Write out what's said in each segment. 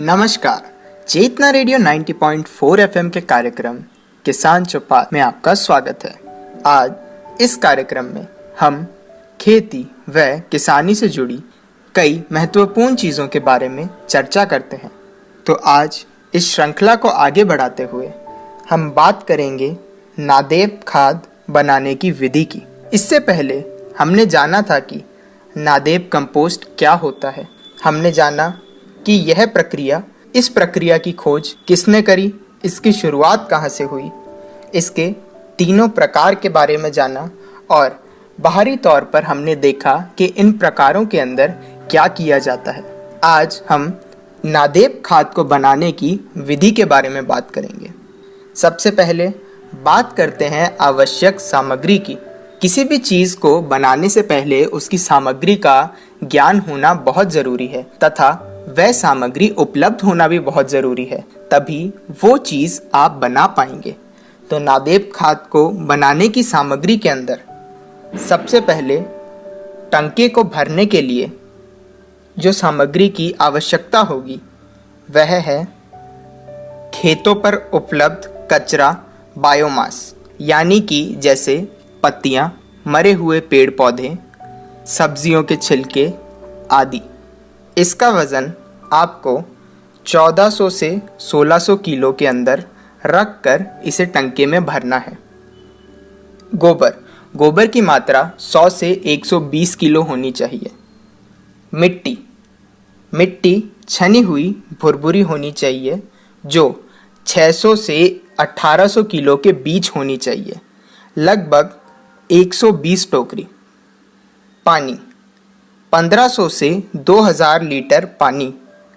नमस्कार। चेतना radio 90.4 FM के कार्यक्रम किसान चौपाल में आपका स्वागत है। आज इस कार्यक्रम में हम खेती व किसानी से जुड़ी कई महत्वपूर्ण चीज़ों के बारे में चर्चा करते हैं। तो आज इस श्रृंखला को आगे बढ़ाते हुए हम बात करेंगे नादेप खाद बनाने की विधि की। इससे पहले हमने जाना था कि नादेप कंपोस्ट क्या होता है। हमने जाना कि इस प्रक्रिया की खोज किसने करी, इसकी शुरुआत कहाँ से हुई, इसके तीनों प्रकार के बारे में जाना और बाहरी तौर पर हमने देखा कि इन प्रकारों के अंदर क्या किया जाता है। आज हम नादेप खाद को बनाने की विधि के बारे में बात करेंगे। सबसे पहले बात करते हैं आवश्यक सामग्री की। किसी भी चीज़ को बनाने से पहले उसकी सामग्री का ज्ञान होना बहुत ज़रूरी है तथा वह सामग्री उपलब्ध होना भी बहुत ज़रूरी है, तभी वो चीज़ आप बना पाएंगे। तो नादेप खाद को बनाने की सामग्री के अंदर सबसे पहले टंके को भरने के लिए जो सामग्री की आवश्यकता होगी वह है खेतों पर उपलब्ध कचरा, बायोमास, यानी कि जैसे पत्तियां, मरे हुए पेड़ पौधे, सब्जियों के छिलके आदि। इसका वज़न आपको 1400 से 1600 किलो के अंदर रख कर इसे टंके में भरना है। गोबर की मात्रा 100 से 120 किलो होनी चाहिए। मिट्टी छनी हुई भुरभुरी होनी चाहिए जो 600 से 1800 किलो के बीच होनी चाहिए, लगभग 120 टोकरी। पानी 1500 से 2000 लीटर पानी,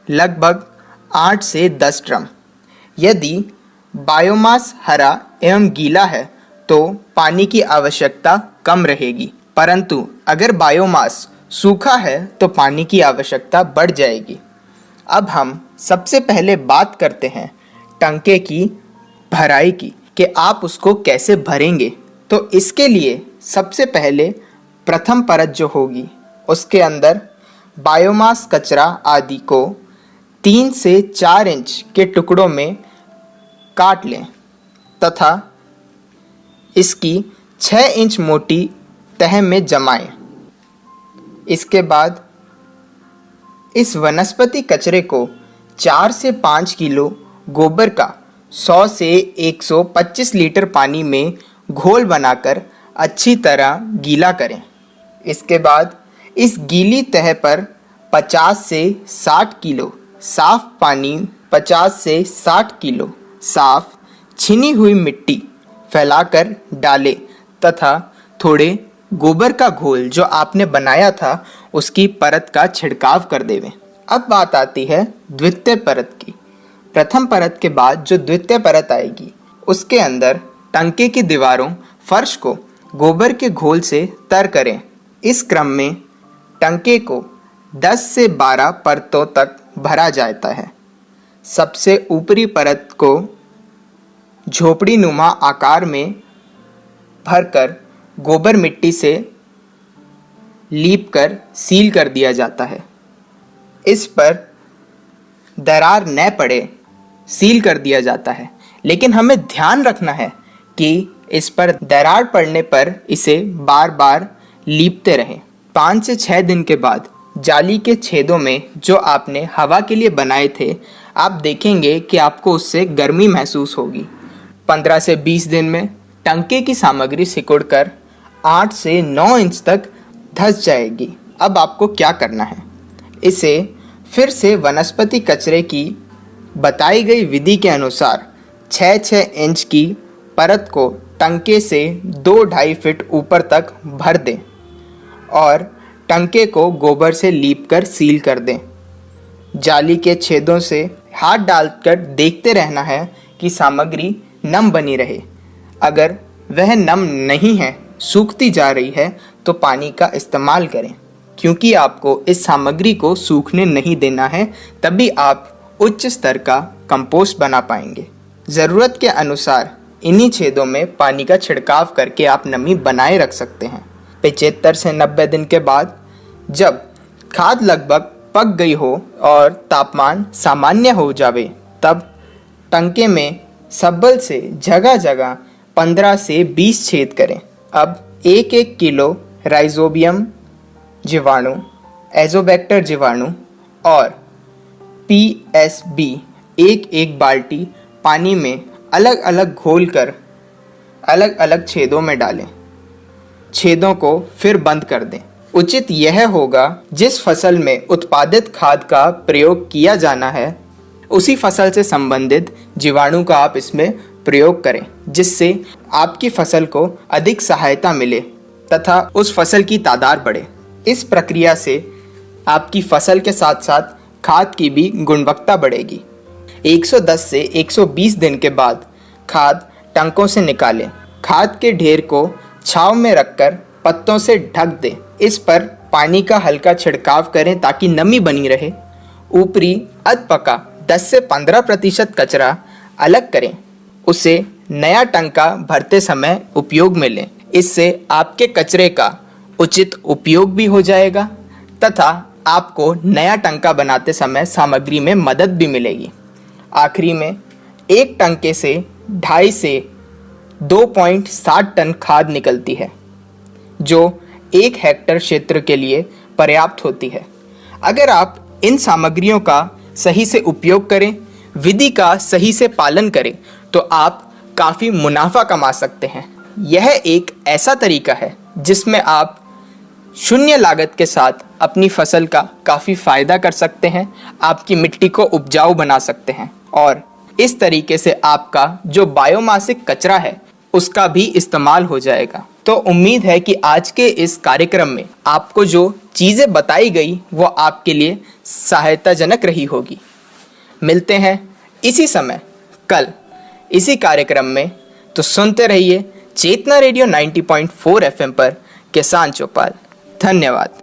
लगभग 8 से 10 ड्रम। यदि बायोमास हरा एवं गीला है तो पानी की आवश्यकता कम रहेगी, परंतु अगर बायोमास सूखा है तो पानी की आवश्यकता बढ़ जाएगी। अब हम सबसे पहले बात करते हैं टंके की भराई की कि आप उसको कैसे भरेंगे। तो इसके लिए सबसे पहले प्रथम परत जो होगी उसके अंदर बायोमास कचरा आदि को 3 से 4 इंच के टुकड़ों में काट लें तथा इसकी 6 इंच मोटी तह में जमाएं। इसके बाद इस वनस्पति कचरे को 4 से 5 किलो गोबर का 100 से 125 लीटर पानी में घोल बनाकर अच्छी तरह गीला करें। इसके बाद इस गीली तह पर 50 से 60 किलो साफ पानी, 50 से 60 किलो साफ छिनी हुई मिट्टी फैलाकर डालें तथा थोड़े गोबर का घोल जो आपने बनाया था उसकी परत का छिड़काव कर देवें। अब बात आती है द्वितीय परत की। प्रथम परत के बाद जो द्वितीय परत आएगी उसके अंदर टंके की दीवारों, फर्श को गोबर के घोल से तर करें। इस क्रम में टंके को 10 से 12 परतों तक भरा जाता है। सबसे ऊपरी परत को झोपड़ी नुमा आकार में भरकर गोबर मिट्टी से लीप कर सील कर दिया जाता है। इस पर दरार न पड़े सील कर दिया जाता है, लेकिन हमें ध्यान रखना है कि इस पर दरार पड़ने पर इसे बार बार लीपते रहें। 5 से 6 दिन के बाद जाली के छेदों में जो आपने हवा के लिए बनाए थे, आप देखेंगे कि आपको उससे गर्मी महसूस होगी। 15 से 20 दिन में टंके की सामग्री सिकुड़कर 8 से 9 इंच तक धंस जाएगी। अब आपको क्या करना है, इसे फिर से वनस्पति कचरे की बताई गई विधि के अनुसार 6-6 इंच की परत को टंके से 2-2.5 फीट ऊपर तक भर दें और टंके को गोबर से लीप कर सील कर दें। जाली के छेदों से हाथ डालकर देखते रहना है कि सामग्री नम बनी रहे। अगर वह नम नहीं है, सूखती जा रही है, तो पानी का इस्तेमाल करें, क्योंकि आपको इस सामग्री को सूखने नहीं देना है, तभी आप उच्च स्तर का कंपोस्ट बना पाएंगे। ज़रूरत के अनुसार इन्हीं छेदों में पानी का छिड़काव करके आप नमी बनाए रख सकते हैं। 75 से 90 दिन के बाद जब खाद लगभग पक गई हो और तापमान सामान्य हो जावे, तब टंके में सब्बल से जगह जगह 15 से 20 छेद करें। अब 1-1 किलो राइजोबियम जीवाणु, एजोबैक्टर जीवाणु और पीएसबी 1-1 बाल्टी पानी में अलग अलग घोल कर अलग अलग छेदों में डालें। छेदों को फिर बंद कर दें। उचित यह होगा जिस फसल में उत्पादित खाद का प्रयोग किया जाना है, उसी फसल से संबंधित जीवाणु का आप इसमें प्रयोग करें, जिससे आपकी फसल को अधिक सहायता मिले तथा उस फसल की तादाद बढ़े। इस प्रक्रिया से आपकी फसल के साथ साथ खाद की भी गुणवत्ता बढ़ेगी। 110 से 120 दिन के बाद खाद टंकों से निकालें। खाद के ढेर को छांव में रखकर पत्तों से ढक दें। इस पर पानी का हल्का छिड़काव करें ताकि नमी बनी रहे। ऊपरी अधपका 10 से 15% कचरा अलग करें। उसे नया टंका भरते समय उपयोग में लें। इससे आपके कचरे का उचित उपयोग भी हो जाएगा तथा आपको नया टंका बनाते समय सामग्री में मदद भी मिलेगी। आखिरी में एक टंके से 2.5 से 2.7 टन खाद निकलती है, जो 1 हेक्टेयर क्षेत्र के लिए पर्याप्त होती है। अगर आप इन सामग्रियों का सही से उपयोग करें, विधि का सही से पालन करें, तो आप काफ़ी मुनाफा कमा सकते हैं। यह एक ऐसा तरीका है जिसमें आप शून्य लागत के साथ अपनी फसल का काफ़ी फायदा कर सकते हैं, आपकी मिट्टी को उपजाऊ बना सकते हैं और इस तरीके से आपका जो बायोमासिक कचरा है उसका भी इस्तेमाल हो जाएगा। तो उम्मीद है कि आज के इस कार्यक्रम में आपको जो चीज़ें बताई गई वो आपके लिए सहायताजनक रही होगी। मिलते हैं इसी समय कल इसी कार्यक्रम में। तो सुनते रहिए चेतना रेडियो 90.4 FM पर किसान चौपाल। धन्यवाद।